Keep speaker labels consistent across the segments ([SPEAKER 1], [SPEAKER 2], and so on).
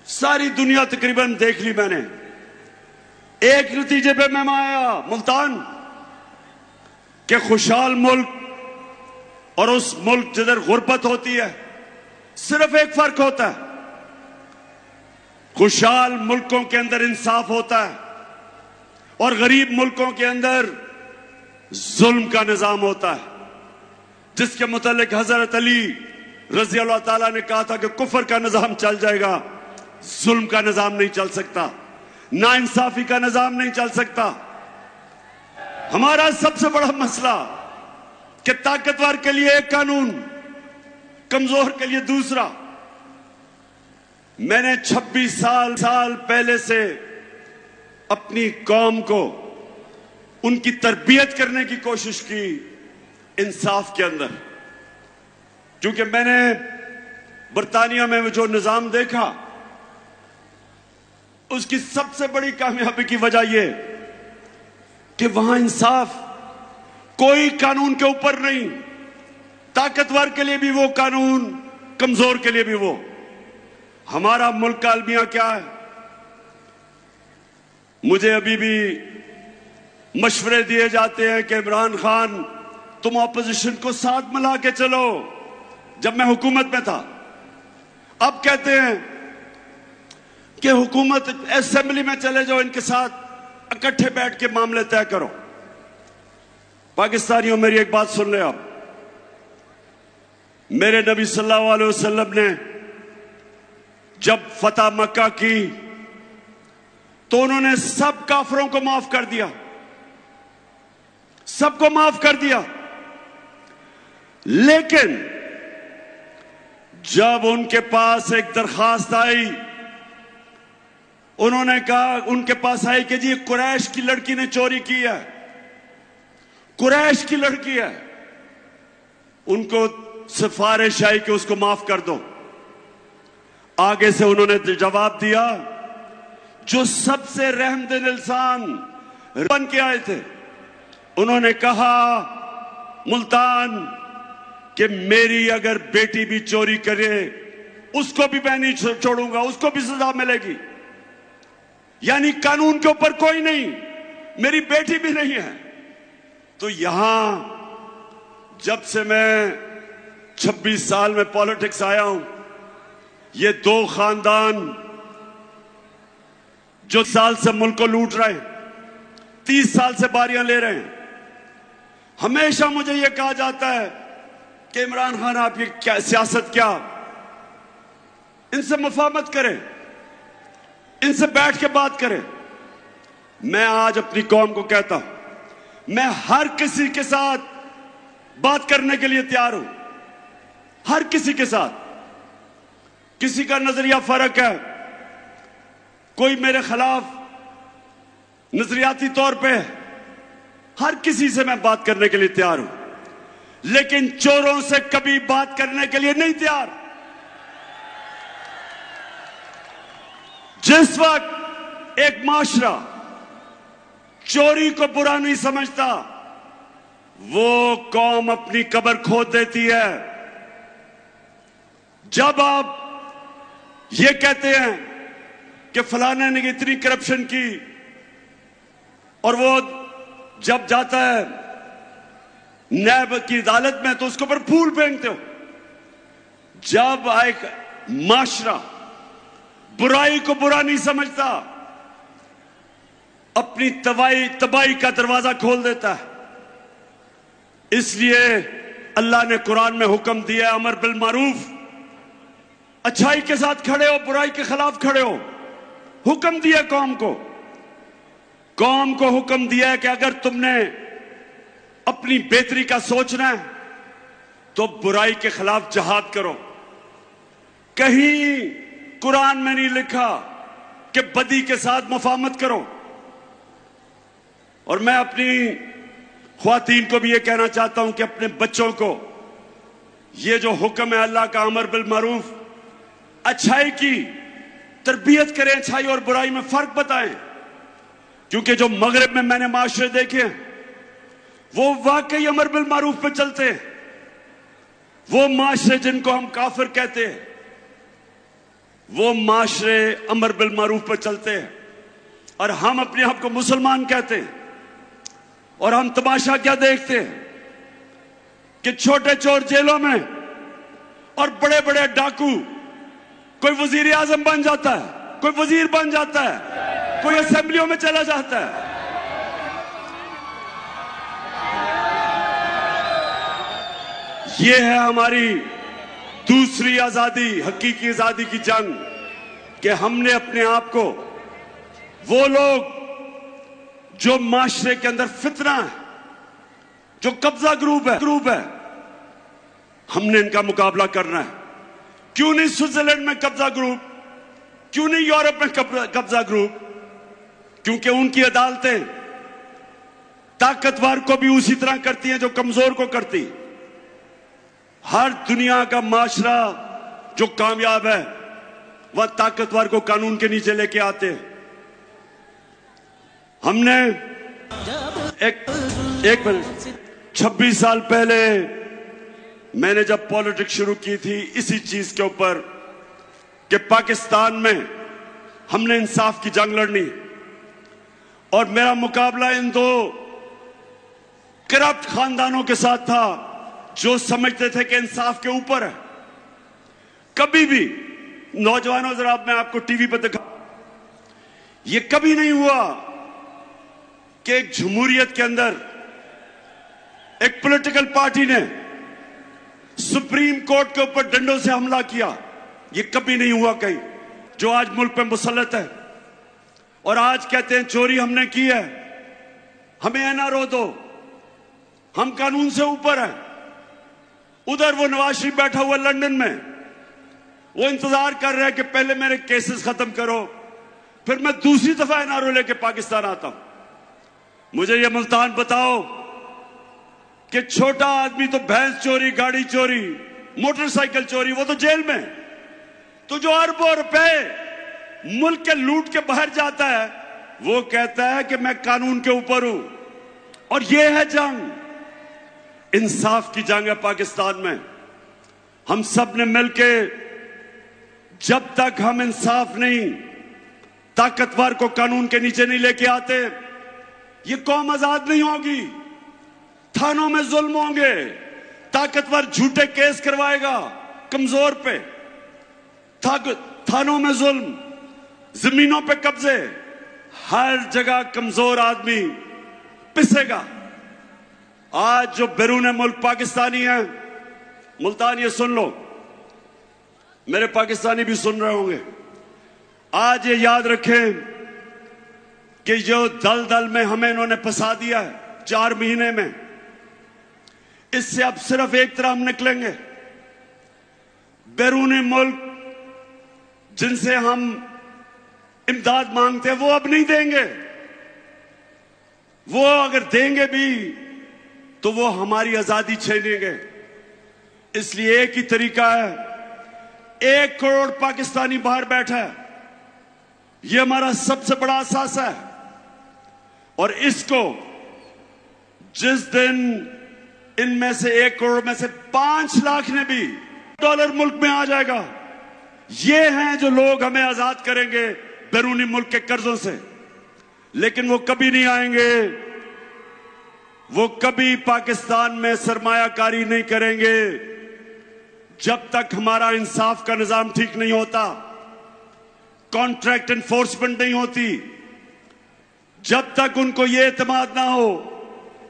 [SPEAKER 1] सारी दुनिया तकरीबन देख ली मैंने। एक नतीजे पे मैं आया मुल्तान के खुशहाल मुल्क और उस मुल्क जिधर गुर्बत होती है, सिर्फ एक फर्क होता है, खुशहाल मुल्कों के अंदर इंसाफ होता है और गरीब मुल्कों के अंदर जुल्म का निजाम होता है, जिसके मुतालिक हजरत अली रजी अल्लाह ताला ने कहा था कि कुफर का निजाम चल जाएगा, जुल्म का निजाम नहीं चल सकता, नाइंसाफी का निजाम नहीं चल सकता। हमारा सबसे बड़ा मसला कि ताकतवर के लिए एक कानून, कमजोर के लिए दूसरा। मैंने 26 साल पहले से अपनी कौम को उनकी तरबियत करने की कोशिश की इंसाफ के अंदर, क्योंकि मैंने बरतानिया में जो निजाम देखा उसकी सबसे बड़ी कामयाबी की वजह यह कि वहां इंसाफ कोई कानून के ऊपर नहीं, ताकतवर के लिए भी वो कानून, कमजोर के लिए भी वो। हमारा मुल्क का अलमिया क्या है? मुझे अभी भी मशवरे दिए जाते हैं कि इमरान खान तुम ऑपोजिशन को साथ मिला के चलो। जब मैं हुकूमत में था, अब कहते हैं कि हुकूमत असेंबली में चले जाओ, इनके साथ इकट्ठे बैठ के मामले तय करो। पाकिस्तानियों, मेरी एक बात सुन ले आप। मेरे नबी सल्लल्लाहु अलैहि वसल्लम ने जब फतह मक्का की तो उन्होंने सब काफिरों को माफ कर दिया, सबको माफ कर दिया। लेकिन जब उनके पास एक दरखास्त आई, उन्होंने कहा, उनके पास आई कि जी कुरैश की लड़की ने चोरी की है, कुरैश की लड़की है, उनको सिफारिश आई कि उसको माफ कर दो। आगे से उन्होंने जवाब दिया, जो सबसे रहमदिल इंसान बन के आए थे, उन्होंने कहा मुल्तान कि मेरी अगर बेटी भी चोरी करे उसको भी मैं नहीं छोड़ूंगा, उसको भी सजा मिलेगी। यानी कानून के ऊपर कोई नहीं, मेरी बेटी भी नहीं है। तो यहां जब से मैं 26 साल में पॉलिटिक्स आया हूं, ये दो खानदान जो साल से मुल्क को लूट रहे हैं, 30 साल से बारियां ले रहे हैं, हमेशा मुझे यह कहा जाता है कि इमरान खान आप ये क्या सियासत, क्या इनसे मुफाहमत करें, इनसे बैठ के बात करें। मैं आज अपनी कौम को कहता हूं, मैं हर किसी के साथ बात करने के लिए तैयार हूं, हर किसी के साथ। किसी का नजरिया फर्क है, कोई मेरे खिलाफ नजरियाती तौर पे, हर किसी से मैं बात करने के लिए तैयार हूं, लेकिन चोरों से कभी बात करने के लिए नहीं तैयार। जिस वक्त एक माशरा चोरी को बुरा नहीं समझता, वो कौम अपनी कब्र खोद देती है। जब आप ये कहते हैं कि फलाने ने इतनी करप्शन की, और वो जब जाता है न्याय की अदालत में तो उसके ऊपर फूल फेंकते हो। जब एक माशरा बुराई को बुरा नहीं समझता, अपनी तबाही का दरवाजा खोल देता है। इसलिए अल्लाह ने कुरान में हुक्म दिया, अमर बिल मारूफ, अच्छाई के साथ खड़े हो, बुराई के खिलाफ खड़े हो। हुक्म दिया कौम को हुक्म दिया है कि अगर तुमने अपनी बेहतरी का सोचना है तो बुराई के खिलाफ जहाद करो। कहीं कुरान में नहीं लिखा कि बदी के साथ मुफाहमत करो। और मैं अपनी ख्वातीन को भी ये कहना चाहता हूं कि अपने बच्चों को ये जो हुक्म है अल्लाह का, अमर बिल मारूफ, अच्छाई की तरबियत करें, अच्छाई और बुराई में फर्क बताएं। क्योंकि जो मगरिब में मैंने माशरे देखे हैं वो वाकई अमर बिल मारूफ पे चलते हैं। वो माशरे जिनको हम काफिर कहते हैं, वो माशरे अमर बिल मारूफ पर चलते हैं और हम अपने आप को मुसलमान कहते हैं। और हम तमाशा क्या देखते हैं कि छोटे चोर जेलों में और बड़े बड़े डाकू, कोई वजीर आजम बन जाता है, कोई वजीर बन जाता है, कोई असेंबलियों में चला जाता है। ये है हमारी दूसरी आजादी, हकीकी आजादी की जंग, कि हमने अपने आप को, वो लोग जो माशरे के अंदर फितना है, जो कब्जा ग्रुप है, हमने इनका मुकाबला करना है। क्यों नहीं स्विट्जरलैंड में कब्जा ग्रुप, क्यों नहीं यूरोप में कब्जा ग्रुप? क्योंकि उनकी अदालतें ताकतवर को भी उसी तरह करती हैं जो कमजोर को करती। हर दुनिया का माशरा जो कामयाब है वह ताकतवर को कानून के नीचे लेके आते हैं। हमने एक मिनट, 26 साल पहले मैंने जब पॉलिटिक्स शुरू की थी इसी चीज के ऊपर कि पाकिस्तान में हमने इंसाफ की जंग लड़नी, और मेरा मुकाबला इन दो करप्ट खानदानों के साथ था जो समझते थे कि इंसाफ के ऊपर है। कभी भी, नौजवानों जरा मैं आपको टीवी पर दिखा, ये कभी नहीं हुआ कि एक जमहूरियत के अंदर एक पॉलिटिकल पार्टी ने सुप्रीम कोर्ट के ऊपर डंडों से हमला किया। ये कभी नहीं हुआ कहीं। जो आज मुल्क पे मुसल्लत है और आज कहते हैं चोरी हमने की है, हमें एनआरओ दो, हम कानून से ऊपर हैं। उधर वो नवाज शरीफ बैठा हुआ लंदन में, वो इंतजार कर रहे हैं कि पहले मेरे केसेस खत्म करो, फिर मैं दूसरी दफा एनआरओ लेके पाकिस्तान आता हूं। मुझे ये मुल्तान बताओ कि छोटा आदमी तो भैंस चोरी, गाड़ी चोरी, मोटरसाइकिल चोरी, वो तो जेल में। तो जो अरबों रुपए मुल्क के लूट के बाहर जाता है वो कहता है कि मैं कानून के ऊपर हूं। और ये है जंग, इंसाफ की जंग है पाकिस्तान में। हम सब ने मिलके, जब तक हम इंसाफ नहीं, ताकतवर को कानून के नीचे नहीं लेके आते, ये कौम आजाद नहीं होगी। थानों में जुल्म होंगे, ताकतवर झूठे केस करवाएगा कमजोर पे, थानों में जुल्म, जमीनों पे कब्जे, हर जगह कमजोर आदमी पिसेगा। आज जो बैरून मुल्क पाकिस्तानी है, मुल्तान ये सुन लो, मेरे पाकिस्तानी भी सुन रहे होंगे, आज ये याद रखें कि जो दलदल में हमें इन्होंने फंसा दिया है 4 महीने में, इससे अब सिर्फ एक तरह हम निकलेंगे। बैरूनी मुल्क जिनसे हम इमदाद मांगते हैं वो अब नहीं देंगे। वो अगर देंगे भी तो वो हमारी आजादी छीनेंगे। इसलिए एक ही तरीका है, 1 करोड़ पाकिस्तानी बाहर बैठा है, ये हमारा सबसे बड़ा असासा है। और इसको जिस दिन इनमें से 1 करोड़ में से 5 लाख ने भी डॉलर मुल्क में आ जाएगा, ये हैं जो लोग हमें आजाद करेंगे बैरूनी मुल्क के कर्जों से। लेकिन वो कभी नहीं आएंगे, वो कभी पाकिस्तान में सरमायाकारी नहीं करेंगे जब तक हमारा इंसाफ का निजाम ठीक नहीं होता, कॉन्ट्रैक्ट एनफोर्समेंट नहीं होती, जब तक उनको ये एतमाद ना हो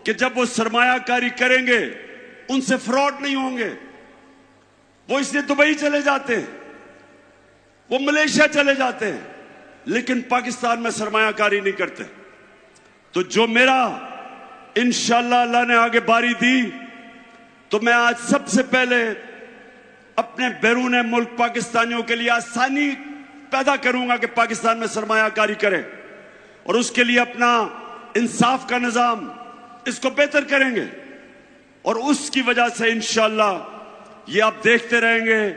[SPEAKER 1] कि जब वो सरमायाकारी करेंगे उनसे फ्रॉड नहीं होंगे। वो इसलिए दुबई चले जाते हैं, वो मलेशिया चले जाते हैं, लेकिन पाकिस्तान में सरमायाकारी नहीं करते। तो जो मेरा इंशाअल्लाह अल्लाह ने आगे बारी दी, तो मैं आज सबसे पहले अपने बैरून मुल्क पाकिस्तानियों के लिए आसानी पैदा करूंगा कि पाकिस्तान में सरमायाकारी करें, और उसके लिए अपना इंसाफ का निजाम इसको बेहतर करेंगे। और उसकी वजह से इंशाअल्लाह ये आप देखते रहेंगे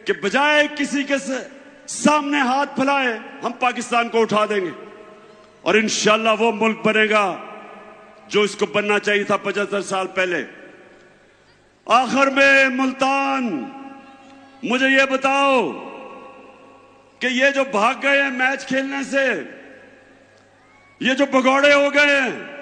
[SPEAKER 1] कि बजाय किसी के सामने हाथ फैलाए हम पाकिस्तान को उठा देंगे, और इंशाअल्लाह वो मुल्क बनेगा जो इसको बनना चाहिए था 75 साल पहले। आखिर में मुल्तान, मुझे ये बताओ कि ये जो भाग गए हैं मैच खेलने से, ये जो भगौड़े हो गए हैं,